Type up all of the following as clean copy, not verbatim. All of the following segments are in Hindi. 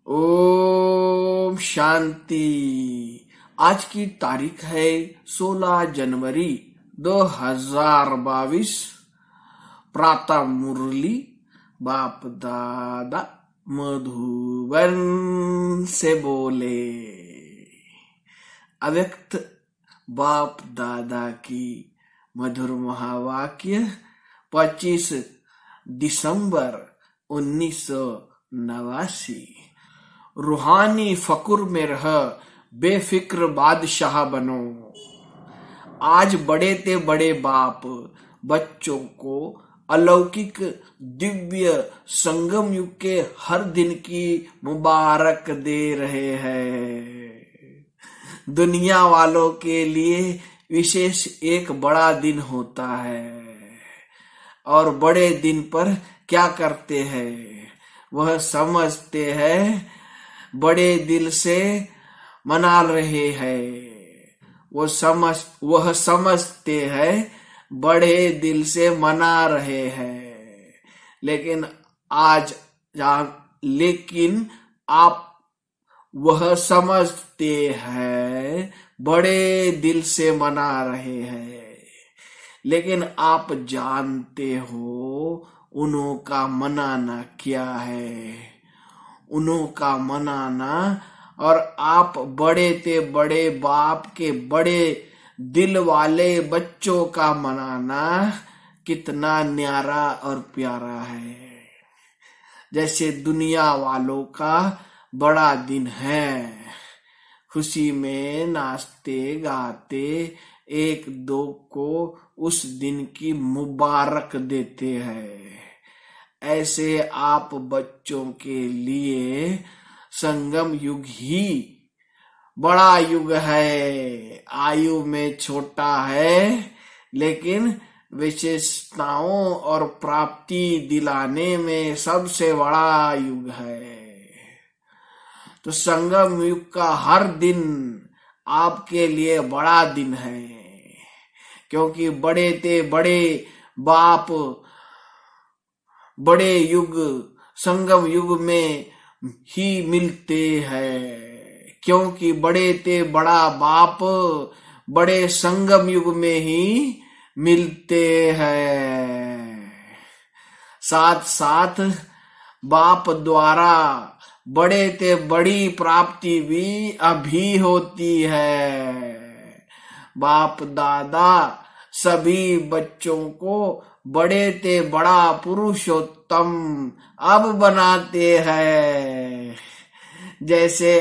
ओम शांति। आज की तारीख है 16 जनवरी 2022। प्रातः मुरली बाप दादा मधुबन से बोले। अव्यक्त बाप दादा की मधुर महावाक्य 25 दिसंबर 1989। रूहानी फकुर में रह बेफिक्र बादशाह बनो। आज बड़े ते बड़े बाप बच्चों को अलौकिक दिव्य संगम युग के हर दिन की मुबारक दे रहे हैं। दुनिया वालों के लिए विशेष एक बड़ा दिन होता है और बड़े दिन पर क्या करते हैं वह समझते हैं, बड़े दिल से मना रहे हैं। वह समझते हैं बड़े दिल से मना रहे हैं। लेकिन आप वह समझते हैं बड़े दिल से मना रहे हैं, लेकिन आप जानते हो उन्हों का मनाना क्या है। उन्हों का मनाना और आप बड़े ते बड़े बाप के बड़े दिल वाले बच्चों का मनाना कितना न्यारा और प्यारा है। जैसे दुनिया वालों का बड़ा दिन है, खुशी में नाचते गाते एक दो को उस दिन की मुबारक देते हैं। ऐसे आप बच्चों के लिए संगम युग ही बड़ा युग है। आयु में छोटा है, लेकिन विशेषताओं और प्राप्ति दिलाने में सबसे बड़ा युग है। तो संगम युग का हर दिन आपके लिए बड़ा दिन है, क्योंकि बड़े ते बड़े बाप बड़े युग संगम युग में ही मिलते हैं। क्योंकि बड़े ते बड़ा बाप बड़े संगम युग में ही मिलते हैं। साथ साथ बाप द्वारा बड़े ते बड़ी प्राप्ति भी अभी होती है। बाप दादा सभी बच्चों को बड़े ते बड़ा पुरुषोत्तम अब बनाते हैं। जैसे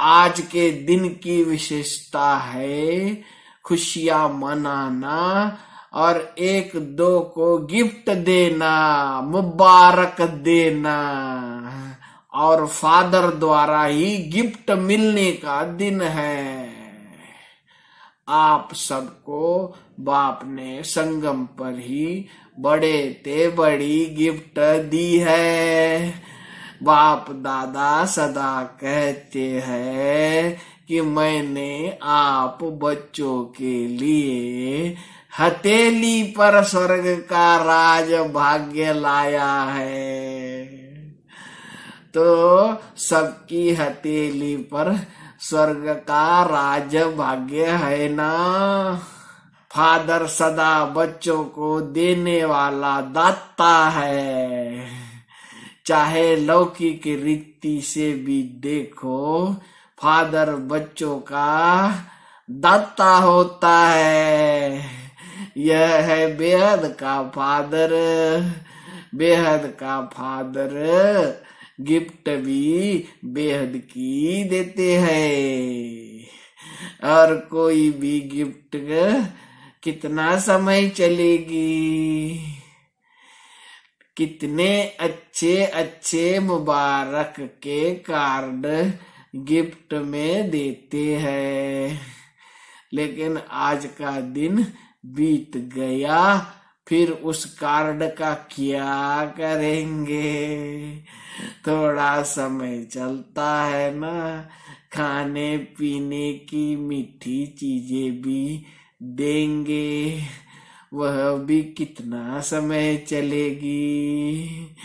आज के दिन की विशेषता है खुशियां मनाना और एक दो को गिफ्ट देना, मुबारक देना, और फादर द्वारा ही गिफ्ट मिलने का दिन है। आप सबको बाप ने संगम पर ही बड़े ते बड़ी गिफ्ट दी है। बाप दादा सदा कहते हैं कि मैंने आप बच्चों के लिए हथेली पर स्वर्ग का राज भाग्य लाया है। तो सबकी हथेली पर स्वर्ग का राज भाग्य है ना। फादर सदा बच्चों को देने वाला दाता है। चाहे लौकिक रीति से भी देखो, फादर बच्चों का दाता होता है। यह है बेहद का फादर। बेहद का फादर गिफ्ट भी बेहद की देते हैं। और कोई भी गिफ्ट कितना समय चलेगी। कितने अच्छे अच्छे मुबारक के कार्ड गिफ्ट में देते हैं, लेकिन आज का दिन बीत गया, फिर उस कार्ड का क्या करेंगे। थोड़ा समय चलता है ना, खाने पीने की मीठी चीजें भी देंगे, वह भी कितना समय चलेगी।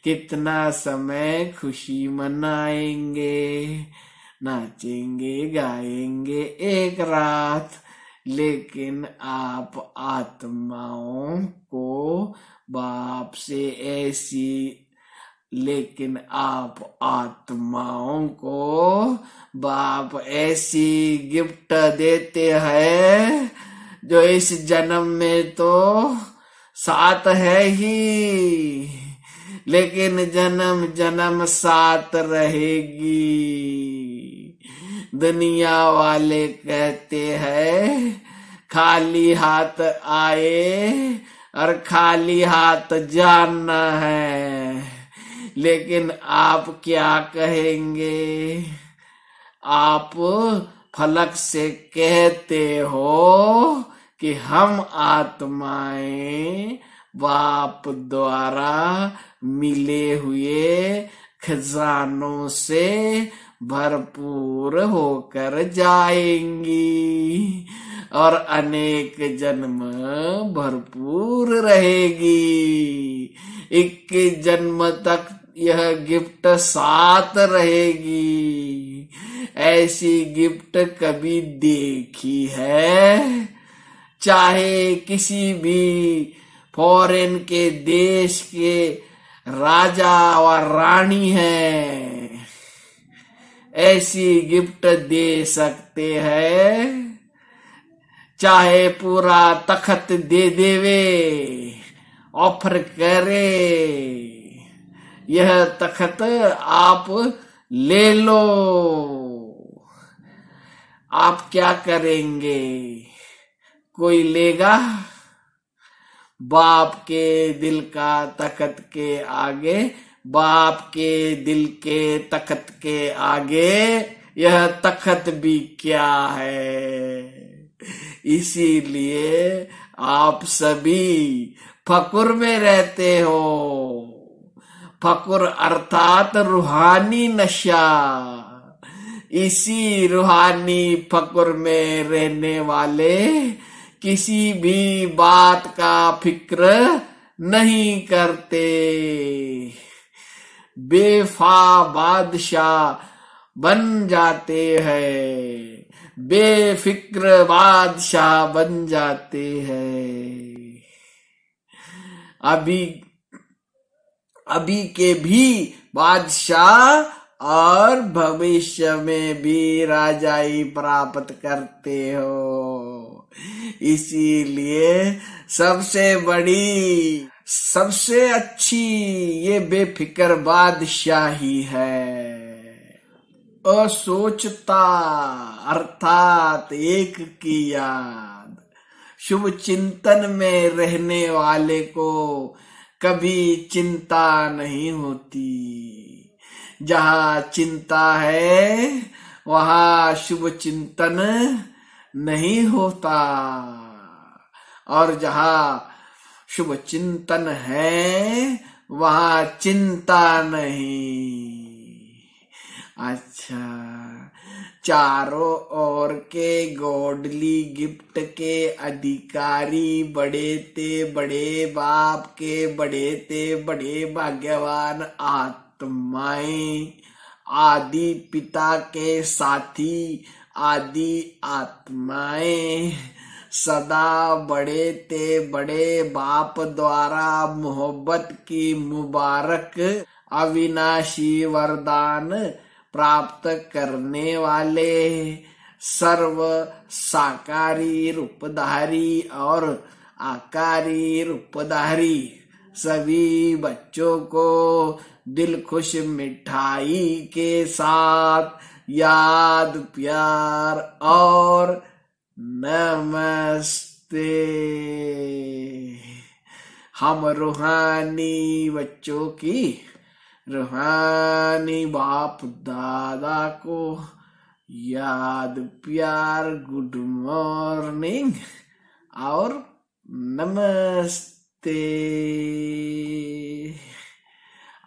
कितना समय खुशी मनाएंगे, नाचेंगे गाएंगे एक रात, लेकिन आप आत्माओं को बाप से ऐसी लेकिन आप आत्माओं को बाप ऐसी गिफ्ट देते हैं जो इस जन्म में तो साथ है ही, लेकिन जन्म जन्म साथ रहेगी। दुनिया वाले कहते हैं खाली हाथ आए और खाली हाथ जाना है, लेकिन आप क्या कहेंगे? आप फलक से कहते हो कि हम आत्माएं बाप द्वारा मिले हुए खजानों से भरपूर होकर जाएंगी और अनेक जन्म भरपूर रहेगी। 21 जन्म तक यह गिफ्ट साथ रहेगी। ऐसी गिफ्ट कभी देखी है? चाहे किसी भी फॉरेन के देश के राजा और रानी हैं, ऐसी गिफ्ट दे सकते हैं। चाहे पूरा तख्त दे देवे, ऑफर करे, यह तख्त आप ले लो, आप क्या करेंगे? कोई लेगा? बाप के दिल का तख्त के आगे, बाप के दिल के तख्त के आगे यह तख्त भी क्या है? इसीलिए आप सभी फकुर में रहते हो। फकुर अर्थात रूहानी नशा। इसी रूहानी फकुर में रहने वाले किसी भी बात का फिक्र नहीं करते। बेफा बादशाह बन जाते हैं, बेफिक्र बादशाह बन जाते हैं। अभी के भी बादशाह और भविष्य में भी राजाई प्राप्त करते हो। इसीलिए सबसे बड़ी, सबसे अच्छी ये बेफिक्र बादशाही है। असोचता अर्थात एक की याद। शुभ चिंतन में रहने वाले को कभी चिंता नहीं होती। जहाँ चिंता है वहाँ शुभ चिंतन नहीं होता, और जहाँ शुभ चिंतन है वहाँ चिंता नहीं। अच्छा, चारों ओर के गॉडली गिफ्ट के अधिकारी बड़े ते बड़े बाप के बड़े ते बड़े भाग्यवान आत्माएं, आदि पिता के साथी आदि आत्माएं सदा बड़े ते बड़े बाप द्वारा मोहब्बत की मुबारक अविनाशी वरदान प्राप्त करने वाले सर्व साकारी रूपधारी और आकारी रूपधारी सभी बच्चों को दिल खुश मिठाई के साथ याद, प्यार और नमस्ते। हम रूहानी बच्चों की रूहानी बाप दादा को याद, प्यार, गुड मॉर्निंग और नमस्ते।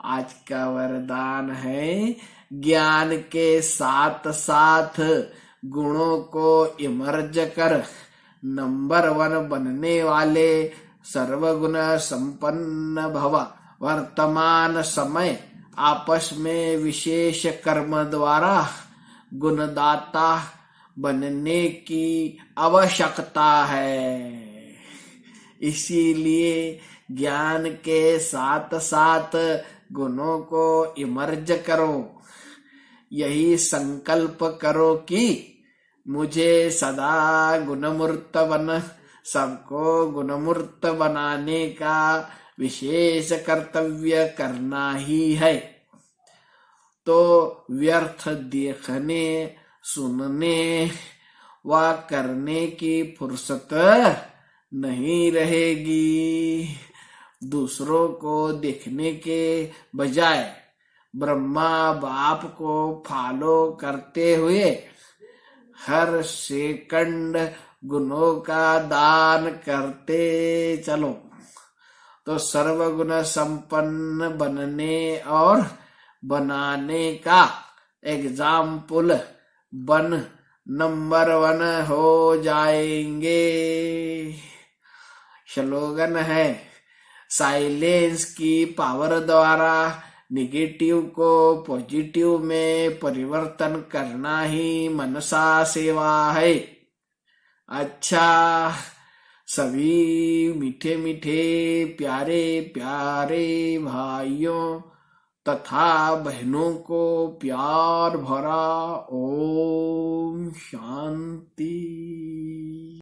आज का वरदान है ज्ञान के साथ साथ गुणों को इमर्ज कर नंबर 1 बनने वाले सर्वगुण संपन्न भव। वर्तमान समय आपस में विशेष कर्म द्वारा गुणदाता बनने की आवश्यकता है। इसीलिए ज्ञान के साथ साथ गुणों को इमर्ज करो। यही संकल्प करो कि मुझे सदा गुणमूर्त बन सबको गुणमूर्त बनाने का विशेष कर्तव्य करना ही है। तो व्यर्थ देखने, सुनने व करने की फुर्सत नहीं रहेगी। दूसरों को देखने के बजाय ब्रह्मा बाप को फॉलो करते हुए हर सेकंड गुणों का दान करते चलो, तो सर्वगुण संपन्न बनने और बनाने का एग्जाम्पल बन नंबर 1 हो जाएंगे। स्लोगन है, साइलेंस की पावर द्वारा निगेटिव को पॉजिटिव में परिवर्तन करना ही मनसा सेवा है। अच्छा, सभी मीठे मीठे प्यारे प्यारे भाइयों तथा बहनों को प्यार भरा ओम शांति।